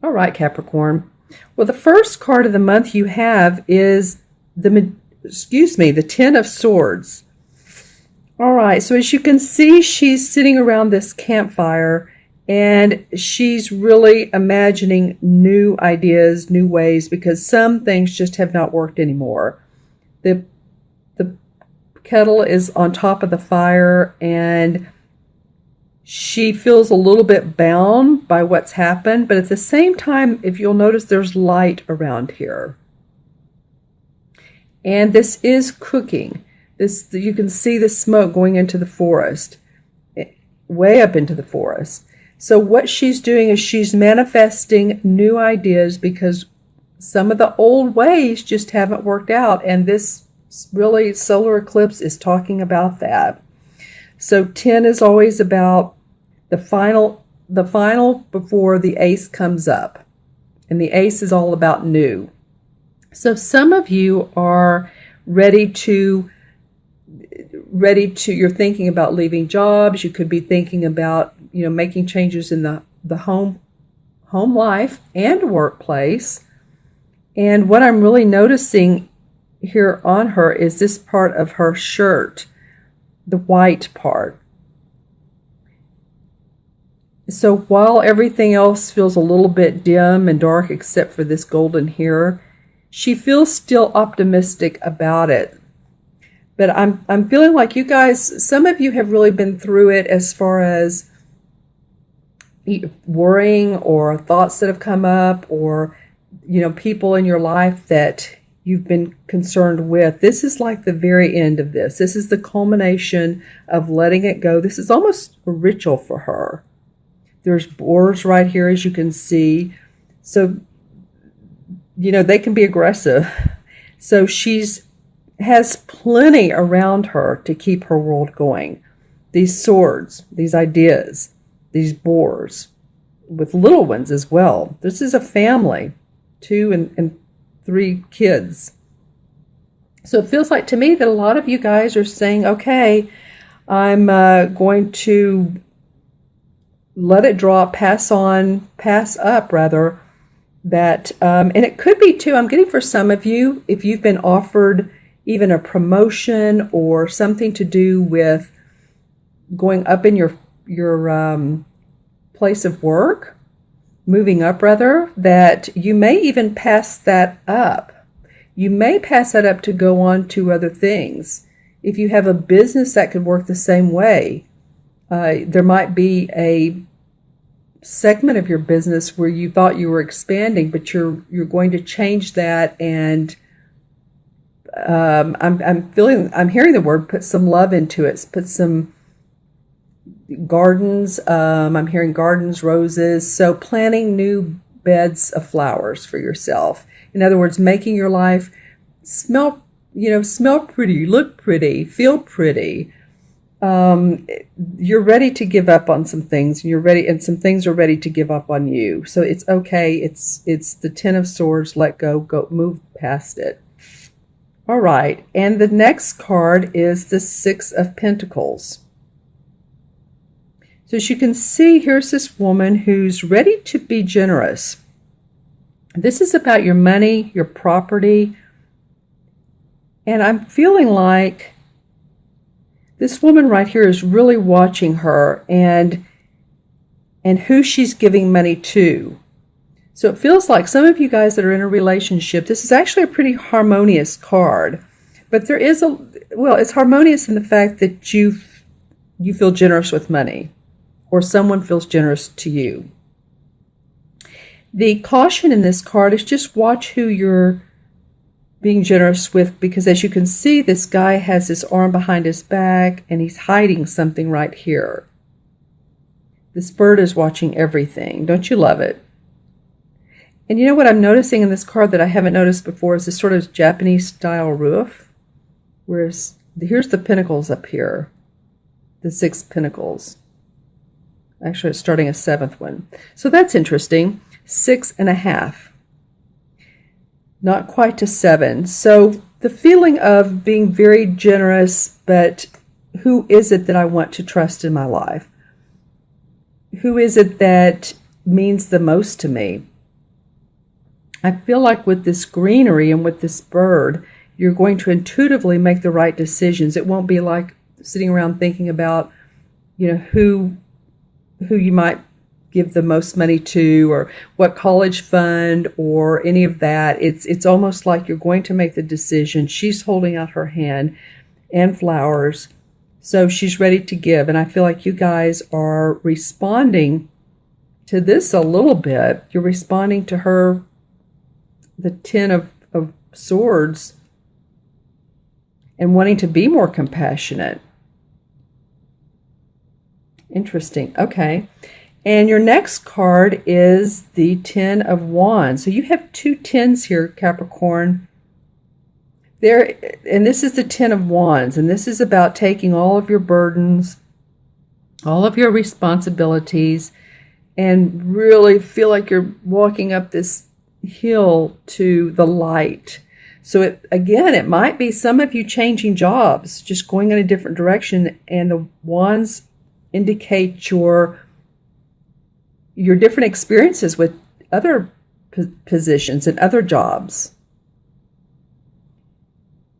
All right, Capricorn. Well, the first card of the month you have is the Ten of Swords. All right, so as you can see, she's sitting around this campfire and she's really imagining new ideas, new ways, because some things just have not worked anymore. The kettle is on top of the fire and she feels a little bit bound by what's happened, but at the same time, if you'll notice, there's light around here. And this is cooking. You can see the smoke going into the forest, way up into the forest. So what she's doing is she's manifesting new ideas because some of the old ways just haven't worked out, and this really solar eclipse is talking about that. So 10 is always about the final before the ace comes up. And the ace is all about new. So some of you are ready to, you're thinking about leaving jobs. You could be thinking about, making changes in the home life and workplace. And what I'm really noticing here on her is this part of her shirt, the white part. So while everything else feels a little bit dim and dark except for this golden here, she feels still optimistic about it. But I'm feeling like you guys, some of you have really been through it as far as worrying or thoughts that have come up or, people in your life that you've been concerned with. This is like the very end of this. This is the culmination of letting it go. This is almost a ritual for her. There's boars right here, as you can see. So, they can be aggressive. So has plenty around her to keep her world going. These swords, these ideas, these boars, with little ones as well. This is a family, 2 and 3 kids. So it feels like to me that a lot of you guys are saying, okay, I'm going to let it drop, pass up rather, that, and it could be too, I'm getting for some of you, if you've been offered even a promotion or something to do with going up in your place of work, moving up rather, that you may even pass that up. You may pass that up to go on to other things. If you have a business that could work the same way, there might be a segment of your business where you thought you were expanding, but you're going to change that. And I'm hearing the word, put some love into it. Put some gardens. I'm hearing gardens, roses. So planting new beds of flowers for yourself. In other words, making your life smell pretty, look pretty, feel pretty. You're ready to give up on some things, and some things are ready to give up on you. So it's okay. It's the 10 of Swords. Let go, move past it. All right. And the next card is the 6 of Pentacles. So as you can see, here's this woman who's ready to be generous. This is about your money, your property. And I'm feeling like this woman right here is really watching her and who she's giving money to. So it feels like some of you guys that are in a relationship, this is actually a pretty harmonious card. But there is it's harmonious in the fact that you feel generous with money, or someone feels generous to you. The caution in this card is just watch who you're being generous with, because as you can see, this guy has his arm behind his back and he's hiding something right here. This bird is watching everything. Don't you love it? And you know what I'm noticing in this card that I haven't noticed before is this sort of Japanese style roof. Whereas here's the pentacles up here. The 6 pentacles. Actually, it's starting a 7th one. So that's interesting. 6.5. Not quite to 7. So the feeling of being very generous, but who is it that I want to trust in my life? Who is it that means the most to me? I feel like with this greenery and with this bird, you're going to intuitively make the right decisions. It won't be like sitting around thinking about, who you might give the most money to, or what college fund, or any of that. It's almost like you're going to make the decision. She's holding out her hand and flowers, so she's ready to give. And I feel like you guys are responding to this a little bit. You're responding to her, the Ten of Swords, and wanting to be more compassionate. Interesting. Okay. And your next card is the Ten of Wands. So you have two tens here, Capricorn. And this is the Ten of Wands, and this is about taking all of your burdens, all of your responsibilities, and really feel like you're walking up this hill to the light. So it might be some of you changing jobs, just going in a different direction, and the wands indicate your different experiences with other positions and other jobs,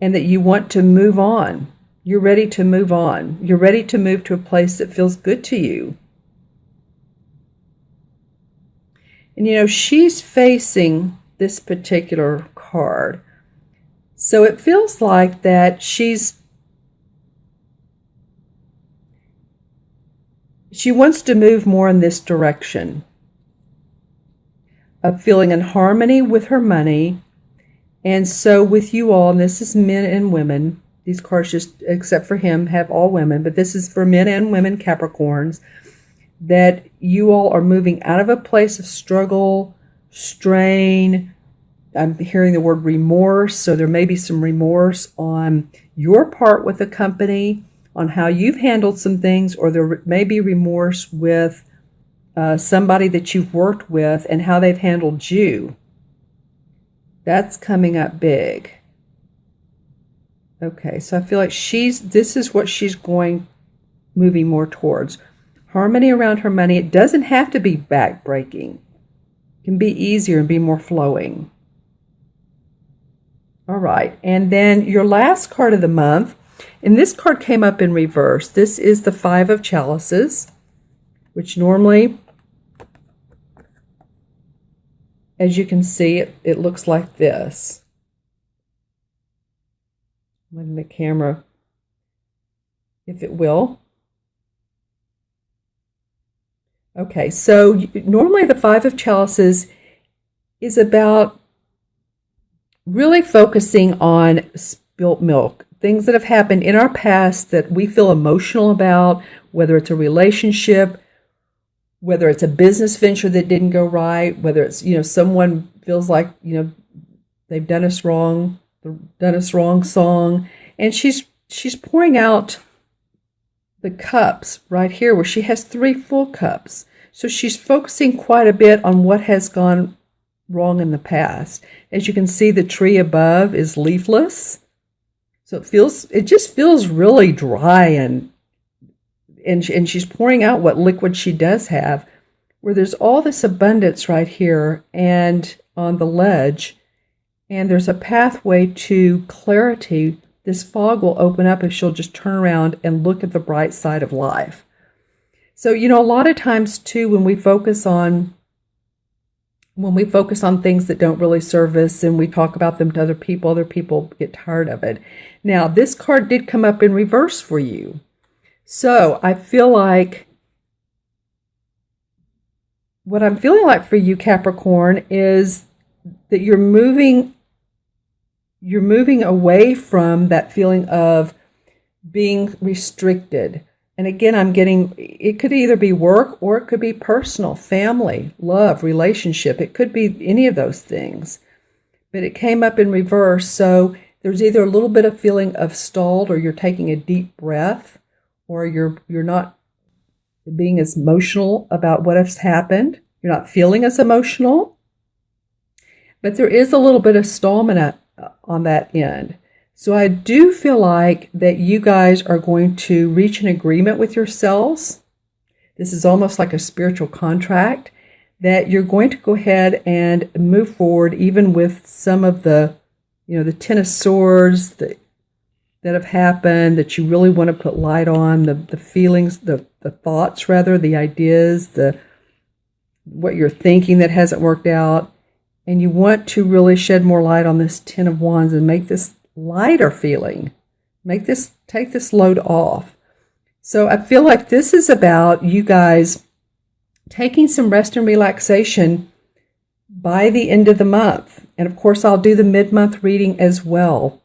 and that you want to move on. You're ready to move on. You're ready to move to a place that feels good to you. And she's facing this particular card. So it feels like that she wants to move more in this direction of feeling in harmony with her money. And so with you all, and this is men and women, these cards, just except for him, have all women, but this is for men and women Capricorns, that you all are moving out of a place of struggle, strain. I'm hearing the word remorse, so there may be some remorse on your part with the company, on how you've handled some things, or there may be remorse with somebody that you've worked with and how they've handled you. That's coming up big. Okay, so I feel like this is what she's moving more towards. Harmony around her money. It doesn't have to be backbreaking. It can be easier and be more flowing. All right, and then your last card of the month, and this card came up in reverse. This is the Five of Chalices, which normally, as you can see, it looks like this. Letting the camera, if it will. Okay, so normally the Five of Chalices is about really focusing on spilt milk, things that have happened in our past that we feel emotional about, whether it's a relationship, whether it's a business venture that didn't go right, whether it's, someone feels like, they've done us wrong song. And she's pouring out the cups right here where she has 3 full cups. So she's focusing quite a bit on what has gone wrong in the past. As you can see, the tree above is leafless. So it just feels really dry, and she's pouring out what liquid she does have, where there's all this abundance right here and on the ledge, and there's a pathway to clarity. This fog will open up if she'll just turn around and look at the bright side of life. So, a lot of times too, when we focus on things that don't really serve us and we talk about them to other people get tired of it. Now, this card did come up in reverse for you. So I feel like what I'm feeling like for you, Capricorn, is that you're moving away from that feeling of being restricted. And again, I'm getting, it could either be work or it could be personal, family, love, relationship. It could be any of those things. But it came up in reverse. So there's either a little bit of feeling of stalled, or you're taking a deep breath, or you're not being as emotional about what has happened. You're not feeling as emotional. But there is a little bit of stallment on that end. So I do feel like that you guys are going to reach an agreement with yourselves. This is almost like a spiritual contract that you're going to go ahead and move forward, even with some of the, the Ten of Swords that have happened, that you really want to put light on, the feelings, the thoughts rather, the ideas, what you're thinking that hasn't worked out. And you want to really shed more light on this Ten of Wands and make this lighter feeling. Take this load off. So I feel like this is about you guys taking some rest and relaxation by the end of the month. And of course, I'll do the mid-month reading as well.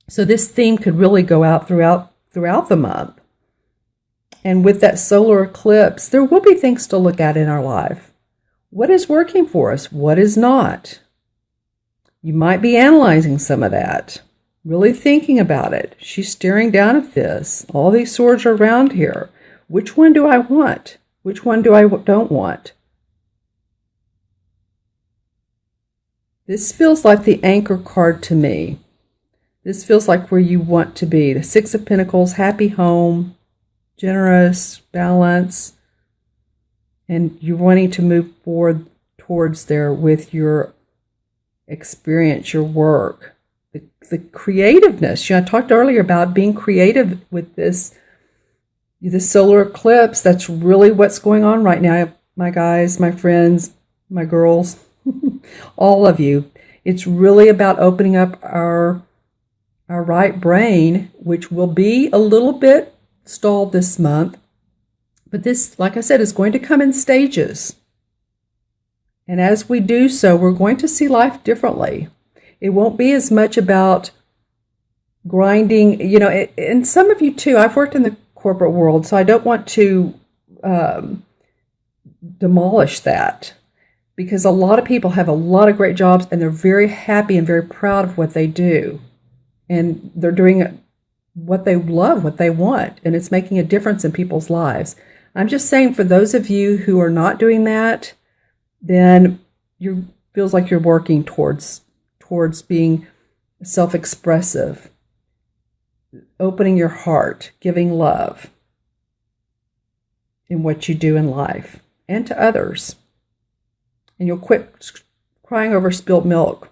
So this theme could really go out throughout the month. And with that solar eclipse, there will be things to look at in our life. What is working for us? What is not? You might be analyzing some of that, really thinking about it. She's staring down at this. All these swords are around here. Which one do I want? Which one do I don't want? This feels like the Anchor card to me. This feels like where you want to be. The Six of Pentacles, happy home, generous, balance, and you're wanting to move forward towards there with your experience, your work, the creativeness. I talked earlier about being creative with this solar eclipse. That's really what's going on right now, my guys, my friends, my girls, all of you. It's really about opening up our right brain, which will be a little bit stalled this month. But this, like I said, is going to come in stages. And as we do so, we're going to see life differently. It won't be as much about grinding, and some of you too. I've worked in the corporate world, so I don't want to demolish that, because a lot of people have a lot of great jobs and they're very happy and very proud of what they do. And they're doing what they love, what they want, and it's making a difference in people's lives. I'm just saying, for those of you who are not doing that, then you feels like you're working towards being self-expressive, opening your heart, giving love in what you do in life and to others. And you'll quit crying over spilt milk.